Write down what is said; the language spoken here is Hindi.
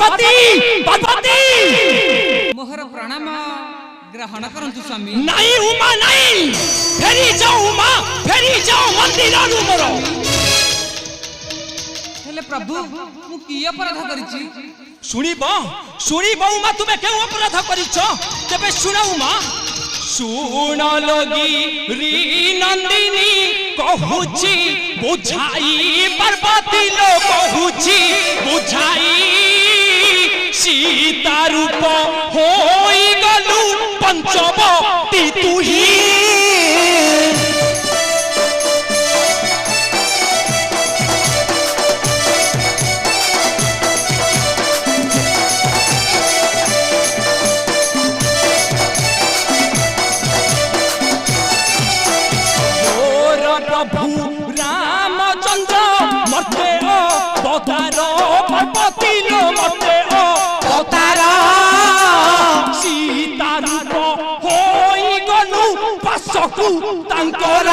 पार्वती पार्वती मोहर प्रणाम ग्रहण करंतु स्वामी। नहीं उमा नहीं, फेरी जाओ उमा, फेरी जाओ मंदिर मोर। हेले प्रभु मु की अपराध करिछि? शुणिब शुणिब उमा तुमे केउ अपराध करिछ तेबे सुना उमा। सुन लगी री नंदिनी कहूची बुझाई पार्वती लो कहूची बुझाई सीता रूप होई गलु पंचवटी तुही। प्रभु रामचंद्र मरते अवतार पार्वती लो मरते अवतार सीता रूप होई गलु पासकु तांकर।